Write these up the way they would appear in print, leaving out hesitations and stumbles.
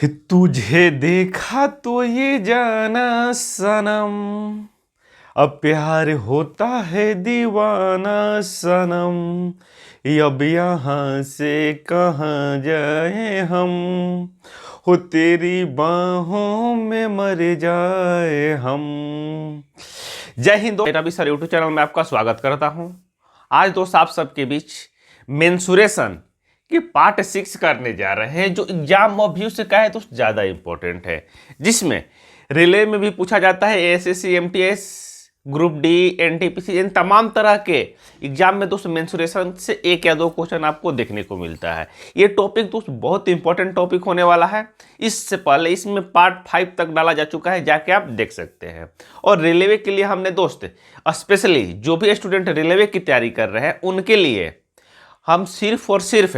कि तुझे देखा तो ये जाना सनम, अब प्यार होता है दीवाना सनम, अब यहाँ से कहाँ जाए हम, हो तेरी बाहों में मर जाए हम। जय हिंद। मेरा भी सर यूट्यूब चैनल में आपका स्वागत करता हूं। आज दोस्त आप सबके बीच मेंसुरेशन कि पार्ट 6 करने जा रहे हैं, जो एग्जाम ऑफ व्यू से कहे तो ज़्यादा इंपॉर्टेंट है, जिसमें रिले में भी पूछा जाता है, एएसएससी, एमटीएस, ग्रुप डी, एनटीपीसी, इन तमाम तरह के एग्जाम में दोस्त मेंसुरेशन से एक या दो क्वेश्चन आपको देखने को मिलता है। ये टॉपिक दोस्त बहुत इंपॉर्टेंट टॉपिक होने वाला है। इससे पहले इसमें पार्ट 5 तक डाला जा चुका है, जाके आप देख सकते हैं। और रेलवे के लिए हमने दोस्त स्पेशली जो भी स्टूडेंट रेलवे की तैयारी कर रहे हैं उनके लिए हम सिर्फ और सिर्फ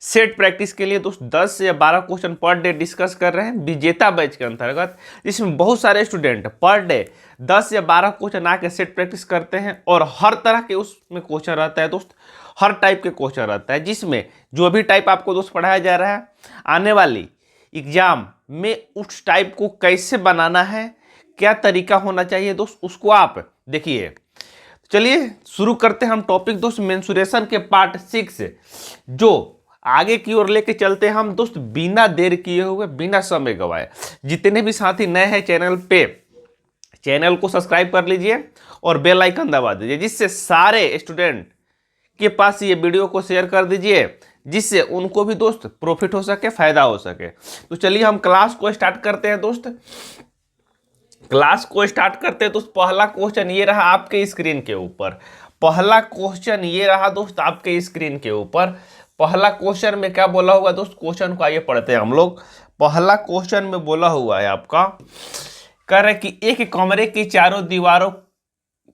सेट प्रैक्टिस के लिए दोस्त 10 या 12 क्वेश्चन पर डे डिस्कस कर रहे हैं विजेता बैच के अंतर्गत, जिसमें बहुत सारे स्टूडेंट पर डे 10 या 12 क्वेश्चन आके सेट प्रैक्टिस करते हैं। और हर तरह के उसमें क्वेश्चन रहता है दोस्त, हर टाइप के क्वेश्चन रहता है, जिसमें जो भी टाइप आपको दोस्त पढ़ाया जा रहा है आने वाली एग्जाम में उस टाइप को कैसे बनाना है, क्या तरीका होना चाहिए दोस्त, उसको आप देखिए। चलिए शुरू करते हैं हम टॉपिक दोस्त मेंसुरेशन के पार्ट 6 जो आगे की ओर लेके चलते हैं हम दोस्त, बिना देर किए हुए, बिना समय गवाए। जितने भी साथी नए हैं चैनल पे, चैनल को सब्सक्राइब कर लीजिए और बेल आइकन दबा दीजिए, जिससे सारे स्टूडेंट के पास ये वीडियो को शेयर कर दीजिए, जिससे उनको भी दोस्त प्रॉफिट हो सके, फायदा हो सके। तो चलिए हम क्लास को स्टार्ट करते हैं दोस्त। क्लास को स्टार्ट करते हैं दोस्त। पहला क्वेश्चन ये रहा आपके स्क्रीन के ऊपर। पहला क्वेश्चन ये रहा दोस्त आपके स्क्रीन के ऊपर। पहला क्वेश्चन में क्या बोला हुआ दोस्त, क्वेश्चन को आइए पढ़ते हैं हम लोग। पहला क्वेश्चन में बोला हुआ है आपका, कह रहे कि एक कमरे की चारों दीवारों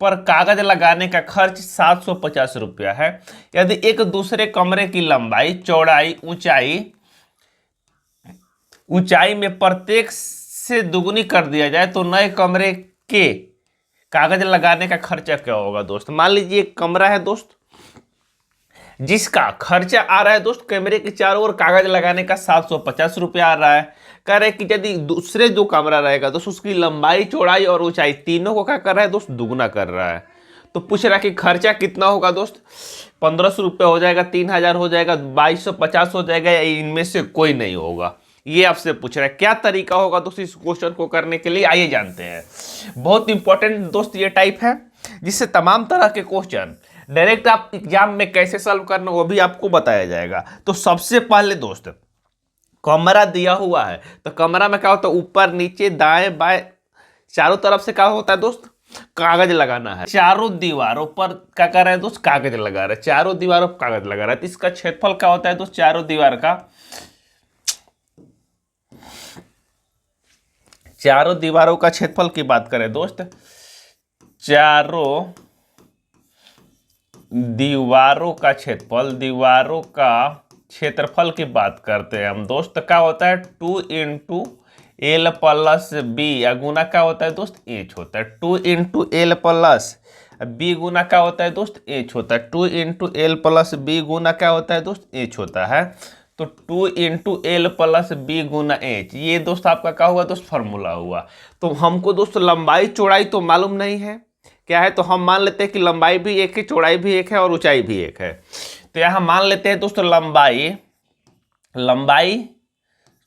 पर कागज लगाने का खर्च 750 रुपया है। यदि एक दूसरे कमरे की लंबाई, चौड़ाई, ऊंचाई में प्रत्येक से दुगुनी कर दिया जाए तो नए कमरे के कागज लगाने का खर्चा क्या होगा दोस्त। मान लीजिए एक कमरा है दोस्त, जिसका खर्चा आ रहा है दोस्त कमरे के चारों ओर कागज लगाने का 750 रुपया आ रहा है। कह रहे कि यदि दूसरे जो कमरा रहेगा दोस्त, उसकी लंबाई, चौड़ाई और ऊंचाई तीनों को क्या कर रहा है दोस्त, दुगुना कर रहा है। तो पूछ रहा है कि खर्चा कितना होगा दोस्त। 1500 रुपये हो जाएगा, 3000 हो जाएगा, 2250 हो जाएगा, या इनमें से कोई नहीं होगा, ये आपसे पूछ रहा है। क्या तरीका होगा दोस्त इस क्वेश्चन को करने के लिए, आइए जानते हैं। बहुत इंपॉर्टेंट दोस्त ये टाइप है, जिससे तमाम तरह के क्वेश्चन डायरेक्ट आप एग्जाम में कैसे सॉल्व करना वो भी आपको बताया जाएगा। तो सबसे पहले दोस्त कमरा दिया हुआ है, तो कमरा में क्या होता है, ऊपर नीचे दाएं बाएं चारों तरफ से क्या होता है दोस्त, कागज लगाना है। चारों दीवारों पर क्या कर रहे हैं दोस्त, कागज लगा रहे हैं। चारों दीवारों पर कागज लगा रहा है, तो इसका क्षेत्रफल क्या होता है दोस्त, चारों दीवार का, चारों दीवारों का क्षेत्रफल की बात करें दोस्त, चारों दीवारों का क्षेत्रफल, दीवारों का क्षेत्रफल की बात करते हैं हम दोस्त। क्या होता है 2 इंटू एल प्लस बी, या गुना क्या होता है दोस्त, एच होता है। 2 इंटू एल प्लस बी गुना क्या होता है दोस्त, एच होता है। 2 इंटू एल प्लस बी गुना क्या होता है दोस्त, एच होता है। तो 2 इंटू एल प्लस बी गुना एच, ये दोस्त आपका क्या हुआ दोस्त, फॉर्मूला हुआ। तो हमको दोस्त लंबाई चौड़ाई तो मालूम नहीं है क्या है, तो हम मान लेते हैं कि लंबाई भी एक है, चौड़ाई भी एक है और ऊंचाई भी एक है। तो यहां मान लेते हैं दोस्तों लंबाई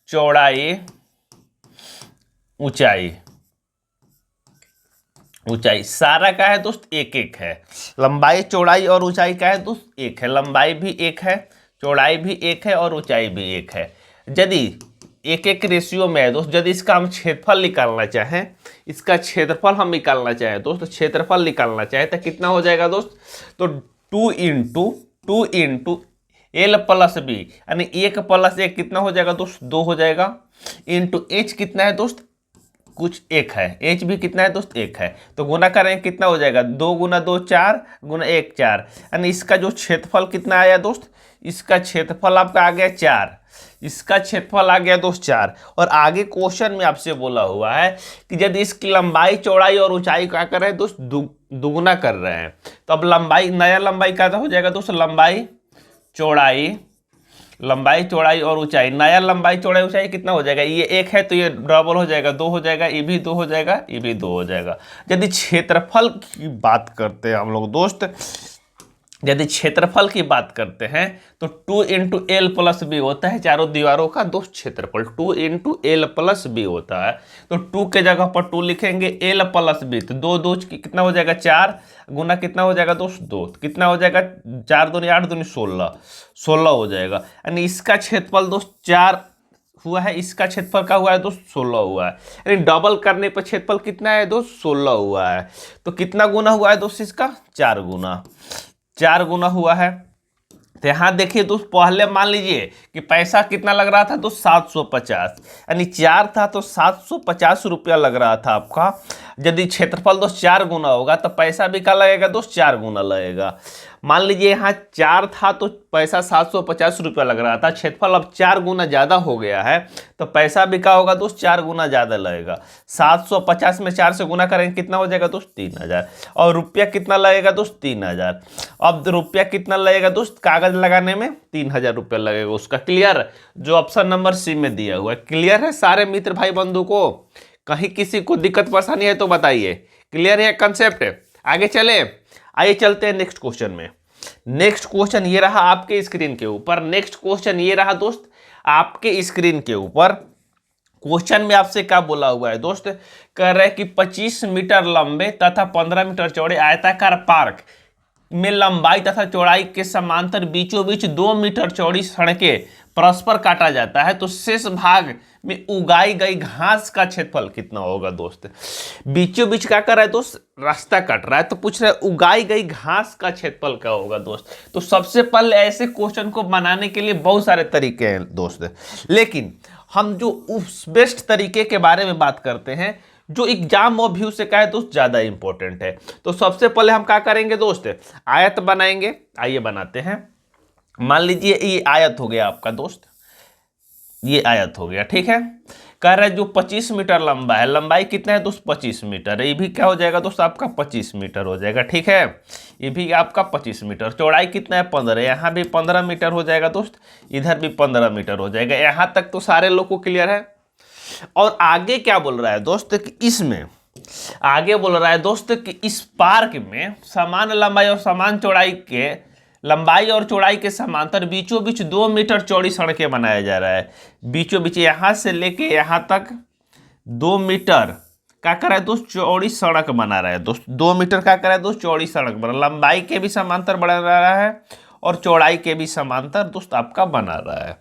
चौड़ाई ऊंचाई सारा क्या है दोस्त, एक एक है। लंबाई चौड़ाई और ऊंचाई क्या है दोस्त, एक है। लंबाई भी एक है, चौड़ाई भी एक है और ऊंचाई भी एक है। यदि एक एक रेशियो में है दोस्त, यदि इसका हम क्षेत्रफल निकालना चाहें, इसका क्षेत्रफल हम निकालना चाहें दोस्त, क्षेत्रफल निकालना चाहें तो कितना हो जाएगा दोस्त, तो 2 इंटू एल प्लस बी, यानी 1 प्लस 1 कितना हो जाएगा दोस्त, 2 हो जाएगा, इंटू एच कितना है दोस्त, कुछ 1 है, एच भी कितना है दोस्त, 1 है। तो गुना करें कितना हो जाएगा, 2 गुना 2 4 गुना 1 4, यानी इसका जो क्षेत्रफल कितना आया दोस्त, इसका क्षेत्रफल आपका आ गया 4, इसका क्षेत्रफल आ गया दोस्त 4। और आगे क्वेश्चन में आपसे बोला हुआ है कि यदि इसकी लंबाई चौड़ाई और ऊंचाई क्या कर रहे हैं दोस्त, दुगुना कर रहे हैं। तो अब लंबाई, नया लंबाई क्या हो जाएगा दोस्त, लंबाई चौड़ाई लंबाई चौड़ाई और ऊंचाई, नया लंबाई चौड़ाई ऊंचाई कितना हो जाएगा, ये 1 है तो ये डबल हो जाएगा, 2 हो जाएगा, ये भी 2 हो जाएगा, ये भी 2 हो जाएगा। यदि क्षेत्रफल की बात करते हैं हम लोग दोस्त, यदि क्षेत्रफल की बात करते हैं तो 2 इंटू एल प्लस बी होता है चारों दीवारों का दोस्त क्षेत्रफल, 2 इंटू एल प्लस बी होता है। तो 2 के जगह पर 2 लिखेंगे, एल प्लस बी, तो 2 2 कितना हो जाएगा 4, गुना कितना हो जाएगा दोस्त 2, कितना हो जाएगा 4 दूनी 8 दूनी 16, 16 हो जाएगा। यानी इसका क्षेत्रफल दोस्त 4 हुआ है, इसका क्षेत्रफल का हुआ है दोस्त 16 हुआ है, यानी डबल करने पर क्षेत्रफल कितना है दोस्त 16 हुआ है। तो कितना गुना हुआ है दोस्त इसका 4 गुना, 4 गुना हुआ है। तो यहां देखिए दोस्त, पहले मान लीजिए कि पैसा कितना लग रहा था दोस्त 750, यानी 4 था तो 750 रुपया लग रहा था आपका। यदि क्षेत्रफल दोस्त 4 गुना होगा तो पैसा भी क्या लगेगा दोस्त 4 गुना लगेगा। मान लीजिए यहाँ 4 था तो पैसा 750 रुपया लग रहा था, क्षेत्रफल अब 4 गुना ज़्यादा हो गया है तो पैसा भी क्या होगा दोस्त 4 गुना ज़्यादा लगेगा। 750 में 4 से गुना करेंगे कितना हो जाएगा दोस्त 3000, और रुपया कितना लगेगा दोस्त 3000। अब रुपया कितना लगेगा दोस्त कागज लगाने में 3000 रुपया लगेगा उसका। क्लियर, जो ऑप्शन नंबर सी में दिया हुआ है। क्लियर है सारे मित्र भाई बंधु को, कहीं किसी को दिक्कत परेशानी है तो बताइए। क्लियर है कंसेप्ट, आगे चले, आइए चलते हैं नेक्स्ट क्वेश्चन में। नेक्स्ट क्वेश्चन ये रहा आपके स्क्रीन के ऊपर, नेक्स्ट क्वेश्चन ये रहा दोस्त आपके स्क्रीन के ऊपर। क्वेश्चन में आपसे क्या बोला हुआ है दोस्त, कह रहे हैं कि 25 मीटर लंबे तथा 15 मीटर चौड़े आयताकार पार्क में लंबाई तथा चौड़ाई के समांतर बीचों बीच 2 मीटर चौड़ी सड़कें परस्पर काटा जाता है, तो शेष भाग में उगाई गई घास का क्षेत्रफल कितना होगा दोस्त। बीचों बीच क्या कर रहा है दोस्त, रास्ता काट रहा है, तो पूछ रहा है उगाई गई घास का क्षेत्रफल क्या होगा दोस्त। तो सबसे पहले ऐसे क्वेश्चन को बनाने के लिए बहुत सारे तरीके हैं दोस्त, लेकिन हम जो उस बेस्ट तरीके के बारे में बात करते हैं जो एग्जाम और व्यू से कहे दोस्त ज्यादा इंपॉर्टेंट है। तो सबसे पहले हम क्या करेंगे दोस्त, आयत बनाएंगे। आइए बनाते हैं। मान लीजिए ये आयत हो गया आपका दोस्त, ये आयत हो गया, ठीक है। कह रहा है जो 25 मीटर लंबा है, लंबाई कितना है दोस्त 25 मीटर, ये भी क्या हो जाएगा दोस्त आपका 25 मीटर हो जाएगा, ठीक है। ये भी आपका 25 मीटर, चौड़ाई कितना है 15, यहाँ भी 15 मीटर हो जाएगा दोस्त, इधर भी 15 मीटर हो जाएगा। यहाँ तक तो सारे लोग को क्लियर है। और आगे क्या बोल रहा है दोस्त कि इसमें आगे बोल रहा है दोस्त कि इस पार्क में समान लंबाई और समान चौड़ाई के लंबाई और चौड़ाई के समांतर बीचों बीच 2 मीटर चौड़ी सड़कें बनाया जा रहा है। बीचों बीच यहां से लेके यहां तक 2 मीटर क्या कर रहा है दोस्त चौड़ी सड़क बना रहा है दोस्त। 2 मीटर क्या कर रहा है दोस्त चौड़ी सड़क बना, लंबाई के भी समांतर बना रहा है और चौड़ाई के भी समांतर दोस्त आपका बना रहा है।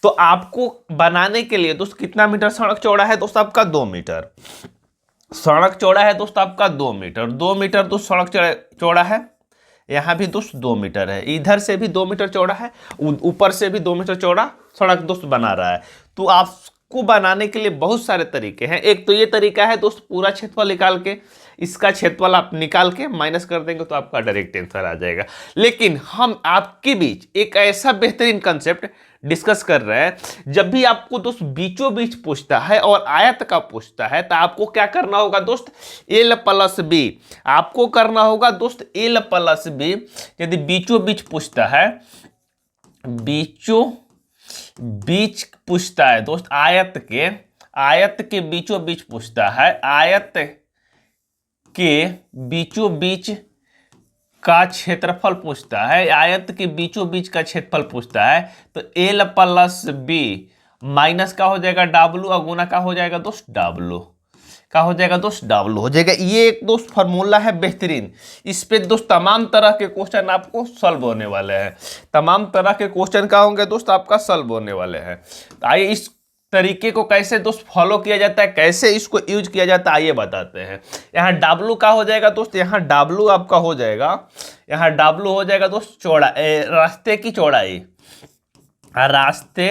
तो आपको बनाने के लिए दोस्त कितना मीटर सड़क चौड़ा है दोस्त आपका 2 मीटर, सड़क चौड़ा है दोस्त आपका 2 मीटर, 2 मीटर दोस्त सड़क चौड़ा है। यहाँ भी दोस्त 2 मीटर है, इधर से भी 2 मीटर चौड़ा है, ऊपर से भी 2 मीटर चौड़ा सड़क दोस्त बना रहा है। तो आपको बनाने के लिए बहुत सारे तरीके हैं। एक तो ये तरीका है दोस्त पूरा क्षेत्रफल निकाल के, इसका क्षेत्रफल आप निकाल के माइनस कर देंगे तो आपका डायरेक्ट आंसर आ जाएगा। लेकिन हम आपके बीच एक ऐसा बेहतरीन कंसेप्ट डिस्कस कर रहे हैं, जब भी आपको दोस्त बीचों बीच पूछता है और आयत का पूछता है तो आपको क्या करना होगा दोस्त एल प्लस बी, आपको करना होगा दोस्त एल प्लस बी। यदि बीचों बीच पूछता है, बीचों बीच पूछता है दोस्त आयत के बीचों बीच पूछता है, आयत के बीचों बीच का क्षेत्रफल पूछता है, आयत के बीचों बीच का क्षेत्रफल पूछता है, तो एल प्लस बी माइनस का हो जाएगा डब्ल्यू और गुना का हो जाएगा दोस्त डब्ल्यू, का हो जाएगा दोस्त डब्ल्यू हो जाएगा। ये एक दोस्त फार्मूला है बेहतरीन, इस पे दोस्त तमाम तरह के क्वेश्चन आपको सॉल्व होने वाले हैं, तमाम तरह के क्वेश्चन क्या होंगे दोस्त आपका सॉल्व होने वाले हैं। आइए इस तरीके को कैसे दोस्त फॉलो किया जाता है, कैसे इसको यूज किया जाता है आइए बताते हैं। यहाँ डब्ल्यू का हो जाएगा दोस्त, यहाँ डब्ल्यू आपका हो जाएगा, यहाँ डब्ल्यू हो जाएगा दोस्त चौड़ा रास्ते की चौड़ाई, रास्ते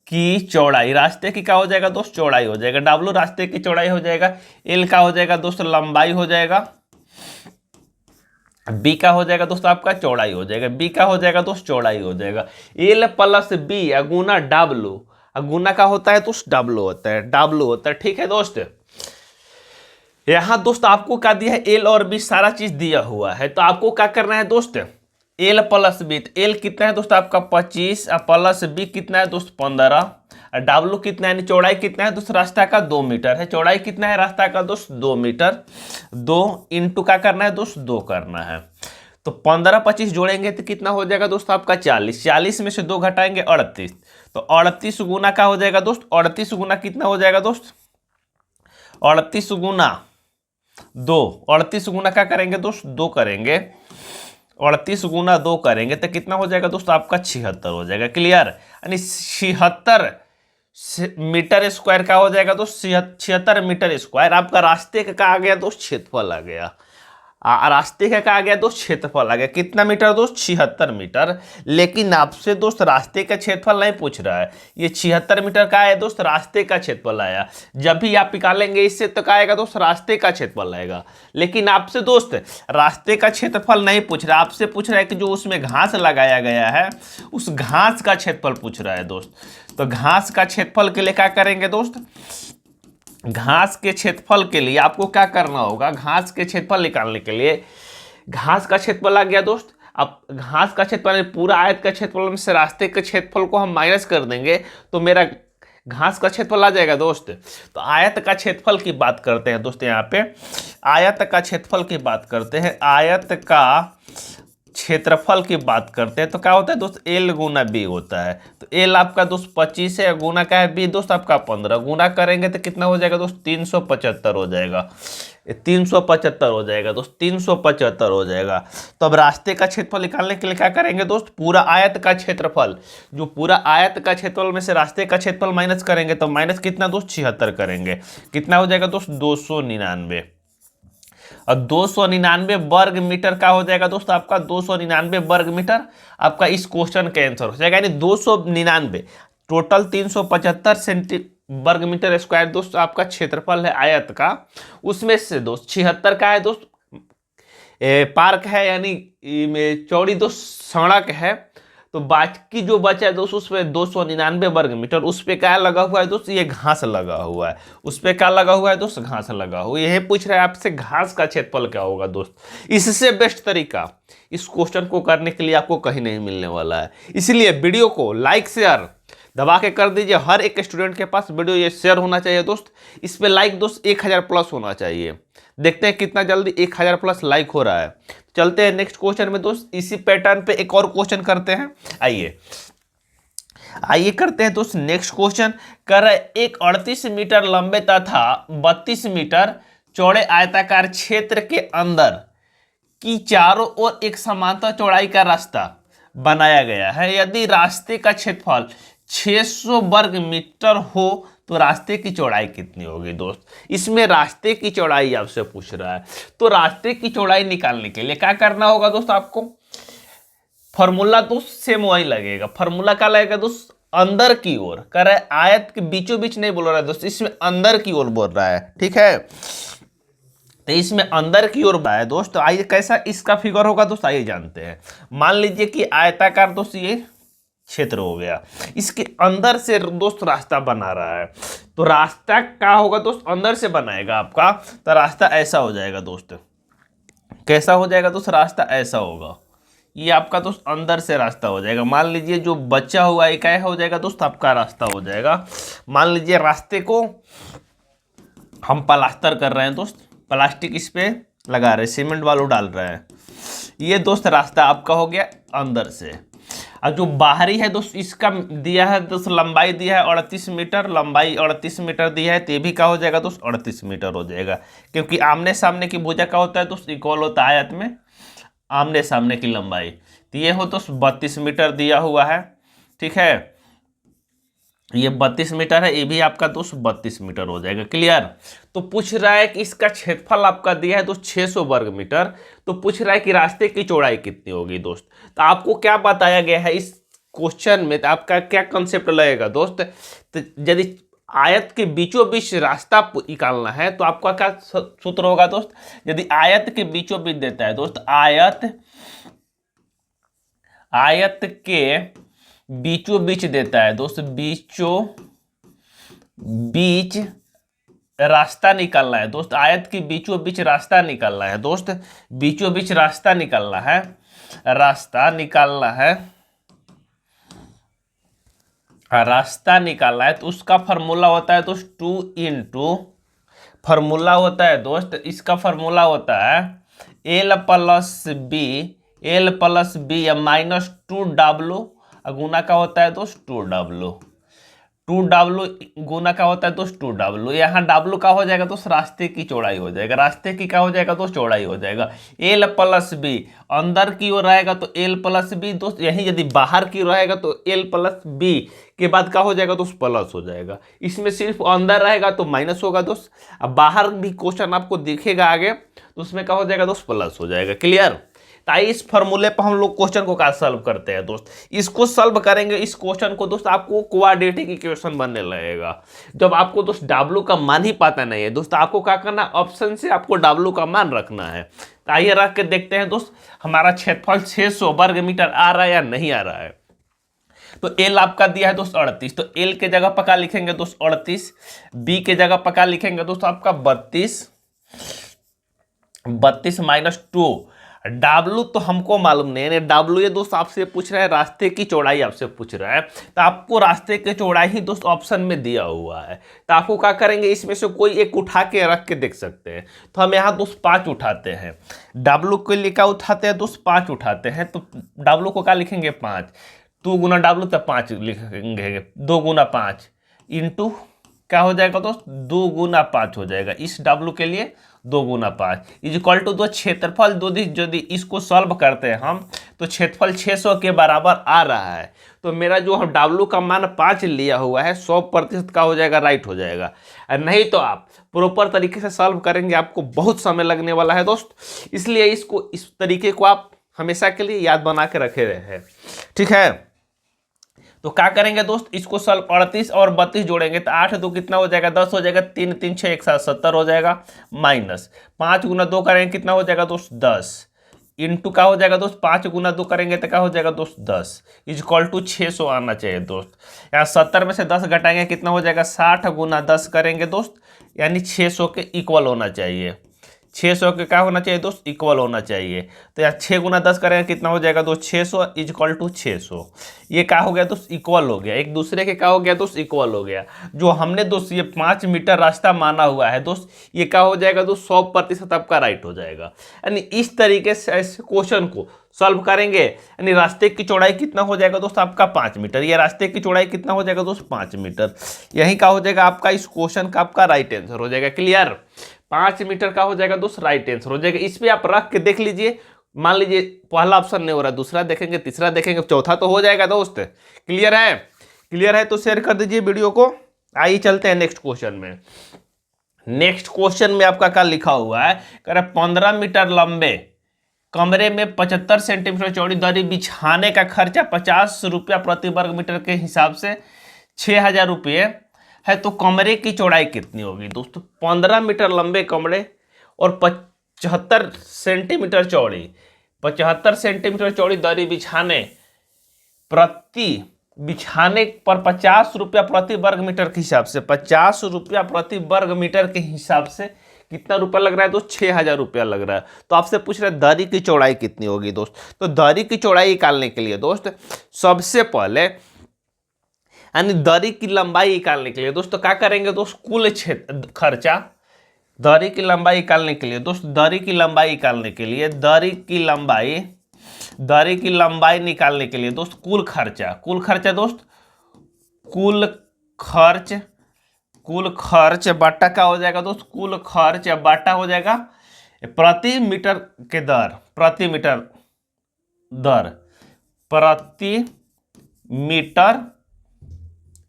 की चौड़ाई, रास्ते की क्या हो जाएगा दोस्त चौड़ाई हो जाएगा, डब्ल्यू रास्ते की चौड़ाई हो जाएगा। एल का हो जाएगा दोस्त लंबाई हो जाएगा, बी का हो जाएगा दोस्त आपका चौड़ाई हो जाएगा, बी का हो जाएगा दोस्त चौड़ाई हो जाएगा। एल प्लस बी गुना डब्ल्यू, गुना का होता है दोस्त डब्ल्यू होता है, डब्ल्यू होता है, ठीक है दोस्त। यहां दोस्त आपको क्या दिया है एल और बी सारा चीज दिया हुआ है, तो आपको क्या करना है दोस्त एल प्लस बी, तो एल कितना है दोस्त आपका 25 और प्लस बी कितना है दोस्त 15 और डब्ल्यू कितना है, चौड़ाई कितना है दोस्त रास्ता का 2 मीटर है, चौड़ाई कितना है रास्ता का दोस्त 2 मीटर, 2 इंटू क्या करना है दोस्त 2 करना है। तो 15 25 जोड़ेंगे तो कितना हो जाएगा दोस्त आपका 40, 40 में से 2 घटाएंगे 38, तो 38 गुना क्या हो जाएगा दोस्त, 38 गुना कितना हो जाएगा दोस्त, 38 गुना 2, 38 गुना क्या करेंगे दोस्त 2 करेंगे, 38 गुना 2 करेंगे तो कितना हो जाएगा दोस्त आपका 76 हो जाएगा। क्लियर, यानी 76 मीटर स्क्वायर का हो जाएगा दोस्त, 76 मीटर स्क्वायर आपका रास्ते का आ गया दोस्त, क्षेत्रफल आ गया। रास्ते का आ गया दोस्त, क्षेत्रफल आ गया कितना मीटर दोस्त 76 मीटर। लेकिन आपसे दोस्त रास्ते का क्षेत्रफल नहीं पूछ रहा है, ये 76 मीटर का है दोस्त रास्ते का क्षेत्रफल आया। जब भी आप निकालेंगे इससे तो क्या आएगा दोस्त रास्ते का क्षेत्रफल आएगा। लेकिन आपसे दोस्त रास्ते का क्षेत्रफल नहीं पूछ रहा, आपसे पूछ रहा है कि जो उसमें घास लगाया गया है उस घास का क्षेत्रफल पूछ रहा है दोस्त। तो घास का क्षेत्रफल के लिए क्या करेंगे दोस्त, घास के क्षेत्रफल के लिए आपको क्या करना होगा, घास के क्षेत्रफल निकालने के लिए घास का क्षेत्रफल आ गया दोस्त। अब घास का क्षेत्रफल पूरा आयत का क्षेत्रफल में से रास्ते के क्षेत्रफल को हम माइनस कर देंगे तो मेरा घास का क्षेत्रफल आ जाएगा दोस्त। तो आयत का क्षेत्रफल की बात करते हैं दोस्त, यहाँ पे आयत का क्षेत्रफल की बात करते हैं, आयत का क्षेत्रफल की बात करते हैं तो क्या होता है दोस्त एल गुना बी होता है। तो एल आपका दोस्त 25 है, गुना का है बी दोस्त आपका 15, गुना करेंगे तो कितना हो जाएगा दोस्त 375 हो जाएगा, 375 हो जाएगा दोस्त, 375 हो जाएगा। तो अब रास्ते का क्षेत्रफल निकालने के लिए क्या करेंगे दोस्त, पूरा आयत का क्षेत्रफल, जो पूरा आयत का क्षेत्रफल में से रास्ते का क्षेत्रफल माइनस करेंगे तो माइनस कितना दोस्त 76 करेंगे, कितना हो जाएगा दोस्त 299। और 299 वर्ग मीटर का हो जाएगा दोस्त आपका 299 वर्ग मीटर आपका इस क्वेश्चन का आंसर हो जाएगा। यानी 299 टोटल 375 वर्ग मीटर स्क्वायर दोस्त आपका क्षेत्रफल है आयत का। उसमें से दोस्त 76 का है दोस्त पार्क है, यानी चौड़ी दोस्त सड़क है। तो बाकी जो बचा है दोस्त उसमें 299 वर्ग मीटर, उस पे क्या लगा हुआ है दोस्त, ये घास लगा हुआ है, उस पे क्या लगा हुआ है दोस्त घास लगा हुआ है। यही पूछ रहा है आपसे घास का क्षेत्रफल क्या होगा दोस्त। इससे बेस्ट तरीका इस क्वेश्चन को करने के लिए आपको कहीं नहीं मिलने वाला है। इसलिए वीडियो को लाइक शेयर दबा के कर दीजिए, हर एक स्टूडेंट के पास वीडियो ये शेयर होना चाहिए दोस्त। इस पे लाइक दोस्त 1000 प्लस होना चाहिए। देखते हैं कितना जल्दी 1000 प्लस लाइक हो रहा है। चलते हैं नेक्स्ट क्वेश्चन में दोस्त, इसी पैटर्न पे एक और क्वेश्चन करते हैं। आइए करते हैं दोस्त नेक्स्ट क्वेश्चन। कर रहा है एक 38 मीटर लंबे तथा 32 मीटर चौड़े आयताकार क्षेत्र के अंदर की चारों ओर एक समांतर चौड़ाई का रास्ता बनाया गया है। यदि रास्ते का क्षेत्रफल 600 वर्ग मीटर हो तो रास्ते की चौड़ाई कितनी होगी दोस्त। इसमें रास्ते की चौड़ाई आपसे पूछ रहा है, तो रास्ते की चौड़ाई निकालने के लिए क्या करना होगा दोस्त, आपको फॉर्मूला दोस्त सेम वही लगेगा। फॉर्मूला क्या लगेगा दोस्त, अंदर की ओर कर रहा है, आयत के बीचों बीच नहीं बोल रहा है दोस्त, इसमें अंदर की ओर बोल रहा है, ठीक है। तो इसमें अंदर की ओर है दोस्त। तो आइए कैसा इसका फिगर होगा दोस्त, आइए जानते हैं। मान लीजिए कि आयताकार दोस्त ये क्षेत्र हो गया, इसके अंदर से दोस्त रास्ता बना रहा है। तो रास्ता क्या होगा दोस्त, अंदर से बनाएगा आपका, तो रास्ता ऐसा हो जाएगा दोस्त। कैसा हो जाएगा दोस्त, रास्ता ऐसा होगा, ये आपका दोस्त अंदर से रास्ता हो जाएगा। मान लीजिए जो बचा हुआ है क्या हो जाएगा दोस्त, आपका रास्ता हो जाएगा। मान लीजिए रास्ते को हम प्लास्टर कर रहे हैं दोस्त, प्लास्टिक इस पे लगा रहे हैं, सीमेंट बालू डाल रहे हैं, ये दोस्त रास्ता आपका हो गया अंदर से। अब जो बाहरी है दोस्त, इसका दिया है दोस्त लंबाई दिया है 38 मीटर, लंबाई 38 मीटर दिया है, तो ये भी क्या हो जाएगा दोस्त 38 मीटर हो जाएगा। क्योंकि आमने सामने की भुजा क्या होता है दोस्त, इक्वल होता है आयत में आमने सामने की लंबाई। तो ये हो दोस्त 32 मीटर दिया हुआ है, ठीक है। ये 32 मीटर है, ये भी आपका दोस्त 32 मीटर हो जाएगा। क्लियर। तो पूछ रहा है कि इसका क्षेत्रफल आपका दिया है दोस्त 600 वर्ग मीटर, तो पूछ रहा है कि रास्ते की चौड़ाई कितनी होगी दोस्त। तो आपको क्या बताया गया है इस क्वेश्चन में, तो आपका क्या कंसेप्ट लगेगा दोस्त। तो यदि आयत के बीचों बीच रास्ता निकालना है तो आपका क्या सूत्र होगा दोस्त। यदि आयत के बीचों बीच देता है दोस्त, आयत के बीचों बीच देता है दोस्त, बीचों बीच रास्ता निकालना है दोस्त, आयत के बीचों बीच रास्ता निकालना है दोस्त, बीचों बीच रास्ता निकालना है। रास्ता निकालना है, रास्ता निकालना है तो उसका फार्मूला होता है दोस्त 2 फार्मूला होता है दोस्त, इसका फार्मूला होता है एल प्लस बी या -2W गुना का होता है दोस्त 2W गुना का होता है दोस्त 2W। यहाँ W का हो जाएगा दोस्त रास्ते की चौड़ाई हो जाएगा, रास्ते की क्या हो जाएगा दोस्त चौड़ाई हो जाएगा। L प्लस बी अंदर की ओर रहेगा तो L प्लस बी दोस्त, यहीं यदि बाहर की ओर रहेगा तो L प्लस बी के बाद क्या हो जाएगा दोस्त प्लस हो जाएगा। इसमें सिर्फ अंदर रहेगा तो माइनस होगा दोस्त, अब बाहर भी क्वेश्चन आपको दिखेगा आगे तो उसमें क्या हो जाएगा दोस्त प्लस हो जाएगा। क्लियर। ताई इस फॉर्मूले पर हम लोग क्वेश्चन को क्या सॉल्व करते हैं दोस्त, इसको सॉल्व करेंगे इस क्वेश्चन को दोस्त, आपको क्वाड्रेटिक इक्वेशन बनने लगेगा। जब आपको दोस्त W का मान ही पता नहीं है दोस्त, आपको क्या करना, ऑप्शन से आपको W का मान रखना है। तो आइए रख के देखते हैं दोस्त हमारा क्षेत्रफल 600 वर्ग मीटर आ रहा है या नहीं आ रहा है। तो L आपका दिया है दोस्त 38, तो L के जगह पक्का लिखेंगे दोस्त 38, B के जगह पक्का लिखेंगे दोस्त आपका 32 -2। W तो हमको मालूम नहीं है, W ये दोस्त आपसे पूछ रहा है रास्ते की चौड़ाई आपसे पूछ रहा है, तो आपको रास्ते की चौड़ाई ही दोस्त ऑप्शन में दिया हुआ है। तो आपको क्या करेंगे, इसमें से कोई एक उठा के रख के देख सकते हैं। तो हम यहाँ दोस्त 5 उठाते हैं, W के लिए क्या उठाते हैं दोस्त 5 उठाते हैं, तो W को क्या लिखेंगे 5, 2 गुना W तो 5 लिखेंगे, 2 गुना 5 इंटू क्या हो जाएगा दोस्त 2 गुना 5 हो जाएगा। इस W के लिए 2 गुना 5 इज इक्वल टू दो क्षेत्रफल दो, यदि इसको सॉल्व करते हैं हम तो क्षेत्रफल 600 के बराबर आ रहा है। तो मेरा जो हम W का मान 5 लिया हुआ है 100% का हो जाएगा, राइट हो जाएगा। और नहीं तो आप प्रॉपर तरीके से सॉल्व करेंगे आपको बहुत समय लगने वाला है दोस्त, इसलिए इसको इस तरीके को आप हमेशा के लिए याद बना के रखे रहे हैं। ठीक है, तो क्या करेंगे दोस्त, इसको सॉल्व 38 और 32 जोड़ेंगे तो 8 2 कितना हो जाएगा 10 हो जाएगा, 3 3 6 1 7 70 हो जाएगा, माइनस 5 गुना 2 करेंगे कितना हो जाएगा दोस्त 10, इंटू क्या हो जाएगा दोस्त 5 गुना 2 करेंगे तो क्या हो जाएगा दोस्त 10 इज इक्वल टू 600 आना चाहिए दोस्त। यहाँ 70 में से 10 घटाएंगे कितना हो जाएगा 60 गुना 10 करेंगे दोस्त, यानी 600 के इक्वल होना चाहिए, 600 के क्या होना चाहिए दोस्त इक्वल होना चाहिए। तो यहाँ 6 गुना 10 करेंगे कितना हो जाएगा दोस्त 600 इज इक्वल टू 600, ये क्या हो गया दोस्त इक्वल हो गया, एक दूसरे के क्या हो गया दोस्त इक्वल हो गया। जो हमने दोस्त ये 5 मीटर रास्ता माना हुआ है दोस्त, ये क्या हो जाएगा दोस्त 100% आपका राइट हो जाएगा। यानी इस तरीके से इस क्वेश्चन को सॉल्व करेंगे, यानी रास्ते की चौड़ाई कितना हो जाएगा दोस्त आपका 5 मीटर, ये रास्ते की चौड़ाई कितना हो जाएगा दोस्त 5 मीटर, यही क्या हो जाएगा आपका इस क्वेश्चन का आपका राइट आंसर हो जाएगा। क्लियर, 5 मीटर का हो जाएगा दोस्त राइट आंसर हो जाएगा। इस पे आप रख के देख लीजिए, मान लीजिए पहला ऑप्शन नहीं हो रहा, दूसरा देखेंगे, तीसरा देखेंगे, चौथा तो हो जाएगा दोस्त। क्लियर है, क्लियर है तो शेयर कर दीजिए वीडियो को। आइए चलते हैं नेक्स्ट क्वेश्चन में। नेक्स्ट क्वेश्चन में आपका क्या लिखा हुआ है, कह रहा 15 मीटर लंबे कमरे में 75 सेंटीमीटर चौड़ी दरी बिछाने का खर्चा 50 रुपया प्रति वर्ग मीटर के हिसाब से 6000 रुपये है, तो कमरे की चौड़ाई कितनी होगी दोस्तों। 15 मीटर लंबे कमरे और 75 सेंटीमीटर चौड़ी, 75 सेंटीमीटर चौड़ी दरी बिछाने पर 50 रुपया प्रति वर्ग मीटर के हिसाब से, 50 रुपया प्रति वर्ग मीटर के हिसाब से कितना रुपया लग रहा है दोस्त 6000 रुपया लग रहा है। तो आपसे पूछ रहे हैं दरी की चौड़ाई कितनी होगी दोस्त। तो दरी की चौड़ाई निकालने के लिए दोस्त सबसे पहले यानी दरी की लंबाई निकालने के लिए दोस्तों क्या करेंगे दोस्त, कुल क्षेत्र खर्चा, दरी की लंबाई निकालने के लिए दोस्त, दरी की लंबाई निकालने के लिए, दरी की लंबाई निकालने के लिए दोस्त कुल खर्चा दोस्त, कुल खर्च बट्टा क्या हो जाएगा दोस्त, कुल खर्च या बट्टा हो जाएगा प्रति मीटर के दर, प्रति मीटर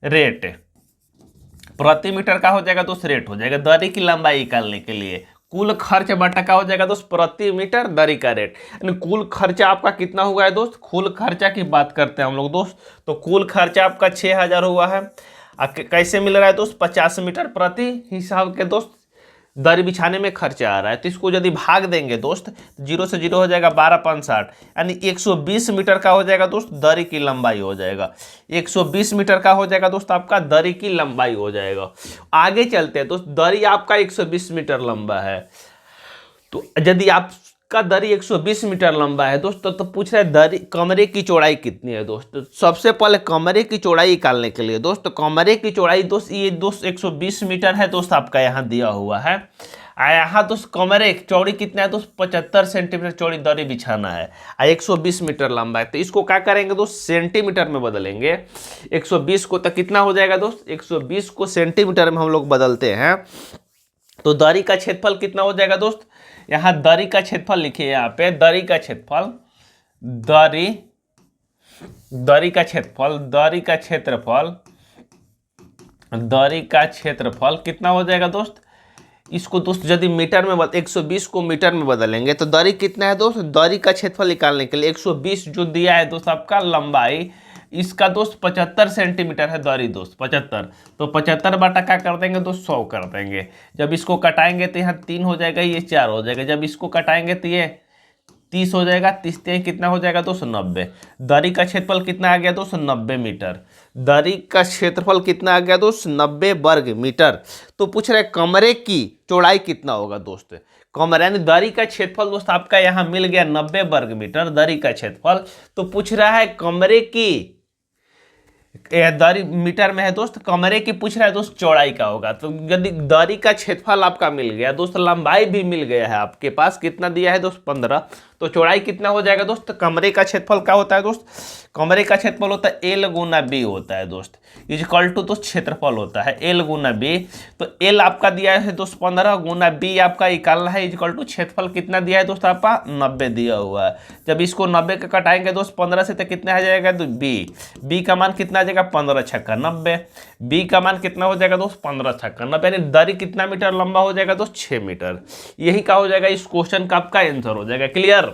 रेट, प्रति मीटर का हो जाएगा दोस्त रेट हो जाएगा। दरी की लंबाई निकालने के लिए कुल खर्च बटा का हो जाएगा दोस्त प्रति मीटर दरी का रेट, यानी कुल खर्चा आपका कितना हुआ है दोस्त। कुल खर्चा की बात करते हैं हम लोग दोस्त, तो कुल खर्चा आपका 6000 हुआ है। कैसे मिल रहा है दोस्त, 50 मीटर प्रति हिसाब के दोस्त दरी बिछाने में खर्चा आ रहा है। तो इसको यदि भाग देंगे दोस्त, 0 से 0 हो जाएगा 12 5 60, यानी 120 मीटर का हो जाएगा दोस्त दरी की लंबाई हो जाएगा। 120 मीटर का हो जाएगा दोस्त आपका दरी की लंबाई हो जाएगा। आगे चलते हैं दोस्त, दरी आपका 120 मीटर लंबा है, तो यदि आप का दरी 120 मीटर लंबा है दोस्त, तो पूछ रहा है दरी कमरे की चौड़ाई कितनी है दोस्त। तो सबसे पहले कमरे की चौड़ाई निकालने के लिए दोस्त, कमरे की चौड़ाई दोस्त ये दोस्त 120 मीटर है दोस्त, आपका यहाँ दिया हुआ है। यहाँ दोस्त कमरे चौड़ी कितना है दोस्त, 75 सेंटीमीटर चौड़ी दरी बिछाना है, 120 मीटर लंबा है। तो इसको क्या करेंगे दोस्त, सेंटीमीटर में बदलेंगे। 120 को तो कितना हो जाएगा दोस्त, 120 को सेंटीमीटर में हम लोग बदलते हैं तो दरी का क्षेत्रफल कितना हो जाएगा दोस्त। यहाँ दरी का क्षेत्रफल लिखिए, यहाँ पे दरी का क्षेत्रफल, दरी का क्षेत्रफल, दरी का क्षेत्रफल कितना हो जाएगा दोस्त। इसको दोस्त यदि मीटर में 120 को मीटर में बदलेंगे तो दरी कितना है दोस्त, दरी का क्षेत्रफल निकालने के लिए 120 जो दिया है दोस्त आपका लंबाई, इसका दोस्त 75 सेंटीमीटर है दरी दोस्त 75, तो 75 बटा क्या कर देंगे दोस्त 100 कर देंगे। जब इसको कटाएंगे तो यहाँ 3 हो जाएगा, ये 4 हो जाएगा। जब इसको कटाएंगे तो ये 30 हो जाएगा, 30 कितना हो जाएगा दोस्त 90। दरी का क्षेत्रफल कितना आ गया दोस्त 90 मीटर। दरी का क्षेत्रफल कितना आ गया दोस्त 90 वर्ग मीटर। तो पूछ रहे कमरे की चौड़ाई कितना होगा दोस्त, कमरे यानी दरी का क्षेत्रफल दोस्त आपका यहाँ मिल गया 90 वर्ग मीटर दरी का क्षेत्रफल। तो पूछ रहा है कमरे की दरी मीटर में है दोस्त, कमरे की पूछ रहा है दोस्त चौड़ाई का होगा। तो यदि दरी का क्षेत्रफल आपका मिल गया दोस्त, लंबाई भी मिल गया है आपके पास, कितना दिया है दोस्त 15, तो चौड़ाई कितना हो जाएगा दोस्त। कमरे का क्षेत्रफल क्या होता है दोस्त, कमरे का क्षेत्रफल होता है एल गुना बी होता है दोस्त, इक्वल टू दोस्त क्षेत्रफल होता है एल गुना बी। तो एल आपका दिया है दोस्त 15 गुना बी आपका निकालना है, इक्वल टू क्षेत्रफल कितना दिया है दोस्त आपका 90 दिया हुआ है। जब इसको 90 का कटाएंगे दोस्त 15 से तो कितना आ जाएगा तो बी का मान कितना आ जाएगा 15 छक्का 90, बी का मान कितना हो जाएगा दोस्त 15 छक्का 90, यानी दरी कितना मीटर लंबा हो जाएगा दोस्त 6 मीटर। यही क्या हो जाएगा इस क्वेश्चन का आपका आंसर हो जाएगा। क्लियर।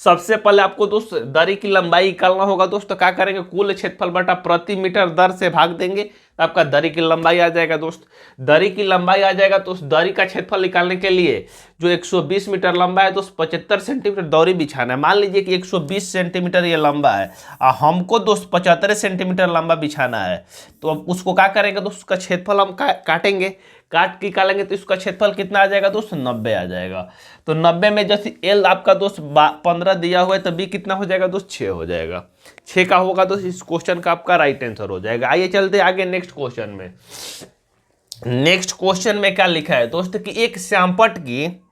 सबसे पहले आपको दोस्त दरी की लंबाई निकालना होगा दोस्त, तो क्या करेंगे कुल क्षेत्रफल बटा प्रति मीटर दर से भाग देंगे तो आपका दरी की लंबाई आ जाएगा दोस्त। दरी की लंबाई आ जाएगा तो उस दरी का क्षेत्रफल निकालने के लिए जो 120 मीटर लंबा है दोस्त 75 सेंटीमीटर दौरी बिछाना है। मान लीजिए कि 120 सेंटीमीटर ये लंबा है और हमको दोस्त 75 सेंटीमीटर लंबा बिछाना है, तो अब उसको क्या करेंगे दोस्त, उसका क्षेत्रफल हम काटेंगे, काट के निकालेंगे तो इसका क्षेत्रफल कितना आ जाएगा दोस्त 90 आ जाएगा। तो 90 में जैसे एल आपका दोस्त 15 दिया हुआ है तो बी कितना हो जाएगा दोस्त 6 हो जाएगा। 6 का होगा दोस्त इस क्वेश्चन का आपका राइट आंसर हो जाएगा। आइए चलते आगे नेक्स्ट क्वेश्चन में। नेक्स्ट क्वेश्चन में क्या लिखा है दोस्त कि एक श्यामपट्ट की,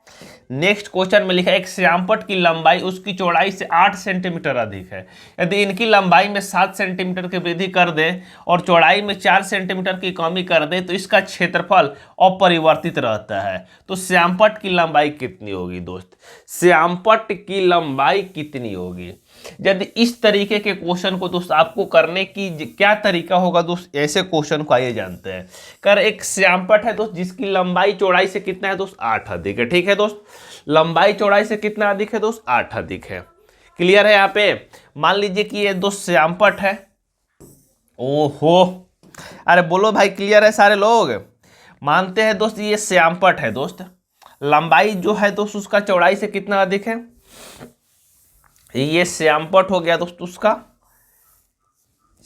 नेक्स्ट क्वेश्चन में लिखा है एक श्यामपट्ट की लंबाई उसकी चौड़ाई से 8 सेंटीमीटर अधिक है। यदि इनकी लंबाई में 7 सेंटीमीटर की वृद्धि कर दे और चौड़ाई में 4 सेंटीमीटर की कमी कर दे तो इसका क्षेत्रफल अपरिवर्तित रहता है। तो श्यामपट्ट की लंबाई कितनी होगी दोस्त, श्यामपट्ट की लंबाई कितनी होगी। यदि इस तरीके के क्वेश्चन को दोस्त आपको करने की क्या तरीका होगा दोस्त, ऐसे क्वेश्चन को आइए जानते हैं। कर एक श्यामपट्ट है दोस्त जिसकी लंबाई चौड़ाई से कितना है दोस्त 8 अधिक है। ठीक है दोस्त, लंबाई चौड़ाई से कितना अधिक है दोस्त 8 अधिक है। क्लियर है। यहाँ पे मान लीजिए कि ये दोस्त श्यामपट्ट है। ओहो, अरे बोलो भाई क्लियर है सारे लोग। मानते हैं दोस्त ये श्यामपट्ट है दोस्त, लंबाई जो है दोस्त उसका चौड़ाई से कितना अधिक है, ये श्यामपट्ट हो गया दोस्त उसका।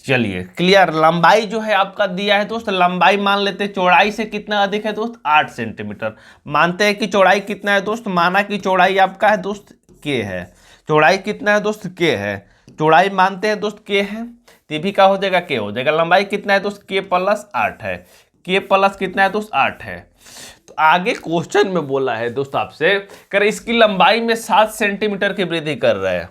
चलिए क्लियर, लंबाई जो है आपका दिया है दोस्त, लंबाई मान लेते हैं चौड़ाई से कितना अधिक है दोस्त 8 सेंटीमीटर। मानते हैं कि चौड़ाई कितना है दोस्त, माना कि चौड़ाई आपका है दोस्त के है, चौड़ाई कितना है दोस्त के है, चौड़ाई मानते हैं दोस्त के है, तो भी क्या हो जाएगा के हो जाएगा। लंबाई कितना है दोस्त के प्लस 8 है, के प्लस कितना है दोस्त 8 है। तो आगे क्वेश्चन में बोला है दोस्त आपसे कर इसकी लंबाई में 7 सेंटीमीटर की वृद्धि कर रहे हैं,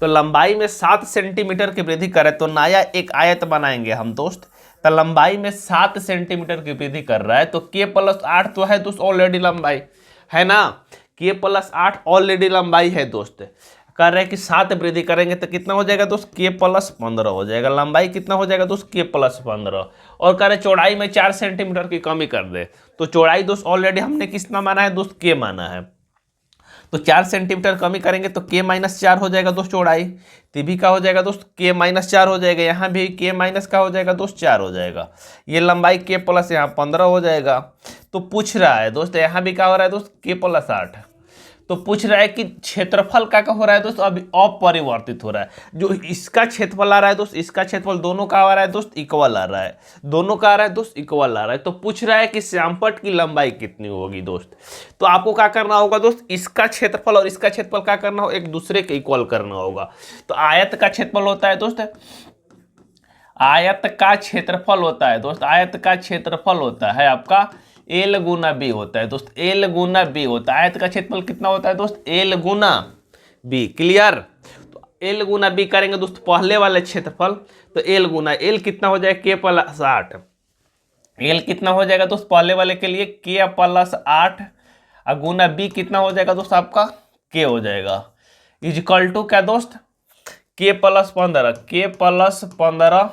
तो लंबाई में 7 सेंटीमीटर की वृद्धि करें तो नया एक आयत बनाएंगे हम दोस्त। तो लंबाई में 7 सेंटीमीटर की वृद्धि कर रहा है तो के प्लस 8 तो है दोस्त ऑलरेडी लंबाई है ना, के प्लस 8 ऑलरेडी लंबाई है दोस्त। कर रहे हैं कि 7 वृद्धि करेंगे तो कितना हो जाएगा दोस्त के प्लस 15 हो जाएगा, लंबाई कितना हो जाएगा दोस्त के प्लस 15। और कह रहे चौड़ाई में 4 सेंटीमीटर की कमी कर दे तो चौड़ाई दोस्त ऑलरेडी हमने कितना माना है दोस्त के माना है, तो 4 सेंटीमीटर कमी करेंगे तो के माइनस 4 हो जाएगा दोस्त चौड़ाई, तो भी का हो जाएगा दोस्त के माइनस 4 हो जाएगा, यहाँ भी के माइनस का हो जाएगा दोस्त 4 हो जाएगा। ये लंबाई के प्लस यहाँ 15 हो जाएगा। तो पूछ रहा है दोस्त यहाँ भी क्या हो रहा है दोस्त के प्लस 8, तो पूछ रहा है कि क्षेत्रफल का हो रहा है दोस्त अभी अपरिवर्तित हो रहा है। जो इसका क्षेत्रफल आ रहा है दोस्त, इसका क्षेत्रफल दोनों का आ रहा है दोस्त इक्वल आ रहा है, दोनों का आ रहा है दोस्त इक्वल आ रहा है। तो पूछ रहा है कि श्यामपट्ट की लंबाई कितनी होगी दोस्त। तो आपको क्या करना होगा दोस्त, इसका क्षेत्रफल और इसका क्षेत्रफल क्या करना होगा, एक दूसरे के इक्वल करना होगा। तो आयत का क्षेत्रफल होता है दोस्त, आयत का क्षेत्रफल होता है दोस्त, आयत का क्षेत्रफल होता है आपका एल गुना बी होता है दोस्त, एल गुना बी होता है। आयत का क्षेत्रफल कितना होता है दोस्त, एल गुना बी। क्लियर। तो एल गुना बी करेंगे दोस्त पहले वाले क्षेत्रफल, तो एल गुना एल कितना हो जाएगा के प्लस 8, एल कितना हो जाएगा दोस्त पहले वाले के लिए के प्लस 8 और गुना बी कितना हो जाएगा दोस्त आपका के हो जाएगा, इजकल टू क्या दोस्त के प्लस 15, के प्लस 15,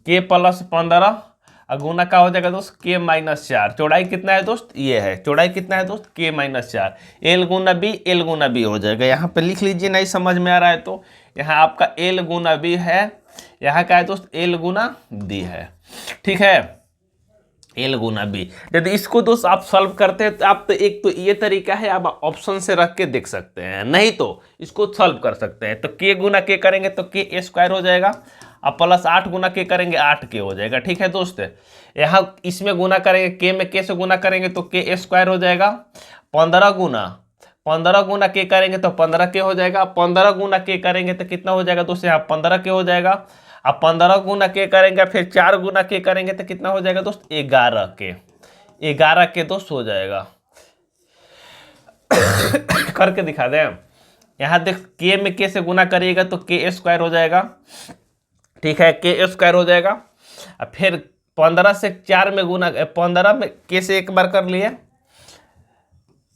के प्लस 15 और गुना का हो जाएगा दोस्त के माइनस 4। चौड़ाई कितना है दोस्त, ये है चौड़ाई कितना है दोस्त के माइनस 4। एल गुना बी, एल गुना बी हो जाएगा। यहाँ पे लिख लीजिए, नहीं समझ में आ रहा है तो यहाँ आपका एल गुना बी है, यहाँ का है दोस्त एल गुना डी है। ठीक है, एल गुना बी। यदि इसको दोस्त आप सॉल्व करते हैं तो आप तो एक तो ये तरीका है, आप ऑप्शन से रख के देख सकते हैं, नहीं तो इसको सॉल्व कर सकते हैं। तो के गुना के करेंगे तो के ए स्क्वायर हो जाएगा, अब प्लस 8 गुना के करेंगे 8 के हो जाएगा। ठीक है दोस्त, यहाँ इसमें गुना करेंगे के में के से गुना करेंगे तो के ए स्क्वायर हो जाएगा। 15 गुना के करेंगे तो 15 के हो जाएगा। 15 गुना के करेंगे तो कितना हो जाएगा दोस्त, यहाँ 15 के हो जाएगा। अब 15 गुना के करेंगे, फिर 4 गुना के करेंगे तो कितना हो जाएगा दोस्त 11 के, 11 के दोस्त हो जाएगा। करके दिखा दें, यहाँ देख के में के से गुना करिएगा तो के ए स्क्वायर हो जाएगा। ठीक है, के ए स्क्वायर हो जाएगा। अब फिर 15 से 4 में गुना, 15 में के से एक बार कर लिए,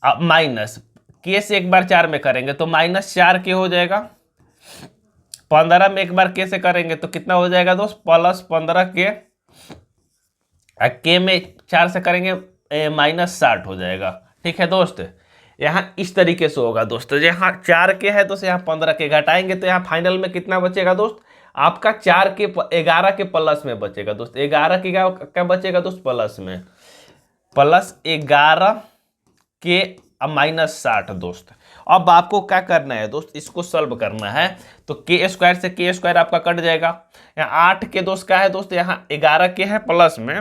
अब माइनस के से एक बार 4 में करेंगे तो माइनस 4 के हो जाएगा। 15 में एक बार के से करेंगे तो कितना हो जाएगा दोस्त प्लस 15 के में 4 से करेंगे माइनस 60 हो जाएगा। ठीक है दोस्त, यहाँ इस तरीके से होगा दोस्त। यहाँ 4 के है तो यहाँ 15 के घटाएंगे तो यहाँ फाइनल में कितना बचेगा दोस्त आपका 4 के 11 के प्लस में बचेगा दोस्त, 11 के क्या बचेगा दोस्त प्लस में, प्लस 11 के माइनस 60 दोस्त। अब आपको क्या करना है दोस्त, इसको सॉल्व करना है। तो के स्क्वायर से के स्क्वायर आपका कट जाएगा। यहाँ 8 के दोस्त क्या है दोस्त, यहाँ 11 के है प्लस में,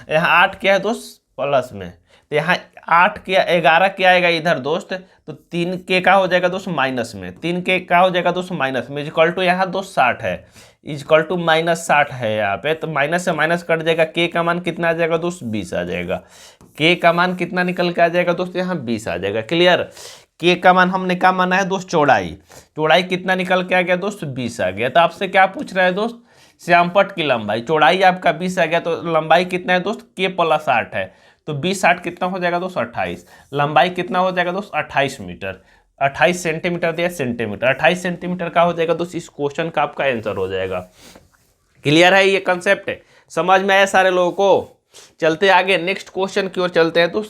यहाँ 8 के है दोस्त प्लस में, तो यहाँ 8 के 11 के आएगा इधर दोस्त, तो 3 के का हो जाएगा दोस्त माइनस में, 3 के का हो जाएगा दोस्त माइनस में, इजकल टू यहाँ दोस्त 60 है, इजकल टू माइनस 60 है यहाँ पे। तो माइनस से माइनस कट जाएगा, के का मान कितना आ जाएगा दोस्त 20 आ जाएगा, के का मान कितना निकल के आ जाएगा दोस्त यहाँ 20 आ जाएगा। क्लियर, के का मान हमने क्या माना है दोस्त चौड़ाई, चौड़ाई कितना निकल के आ गया दोस्त 20 आ गया। तो आपसे क्या पूछ रहा है दोस्त श्यामपट्ट की लंबाई, चौड़ाई आपका 20 आ गया, तो लंबाई कितना है दोस्त के प्लस 8 है, तो 20 60 कितना हो जाएगा दोस्त 28, लंबाई कितना हो जाएगा दोस्त 28 मीटर, 28 सेंटीमीटर दिया सेंटीमीटर, 28 सेंटीमीटर का हो जाएगा दोस्त इस क्वेश्चन का आपका आंसर हो जाएगा। क्लियर है, ये कंसेप्ट है, समझ में आया सारे लोगों को। चलते आगे नेक्स्ट क्वेश्चन की ओर चलते हैं दोस्त।